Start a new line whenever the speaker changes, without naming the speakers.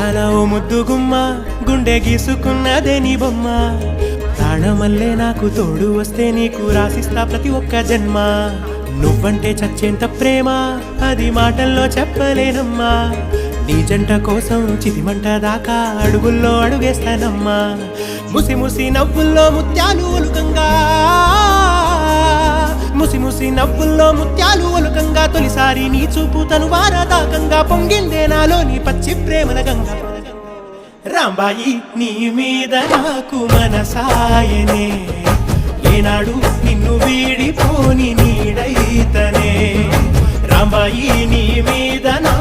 అందాల ఓ ముద్దు గుమ్మ గుండె గీసుకున్నదే నీ బొమ్మ ప్రాణమల్లే నాకు తోడు వస్తే నీకు రాసిస్తా ప్రతి ఒక్క జన్మ నువ్వంటే చచ్చేంత ప్రేమ అది మాటల్లో చెప్పలేనమ్మా నీ జంట కోసం చితిమంట దాకా అడుగుల్లో అడుగేస్తానమ్మా ముసి ముసి నవ్వుల్లో ముత్యాలు ఒలుకంగా ముసి ముసి నవ్వుల్లో ముత్యాలు ఒలుకంగా తొలిసారి నీ చూపు తను వారదాకంగా పొంగిందే నాలో నీ పచ్చి ప్రేమల గంగా రాంబాయి నీ మీద నాకు మనసాయనే ఏనాడు నిన్ను వీడిపోని నీడైతనే రాంబాయి నీ మీద నా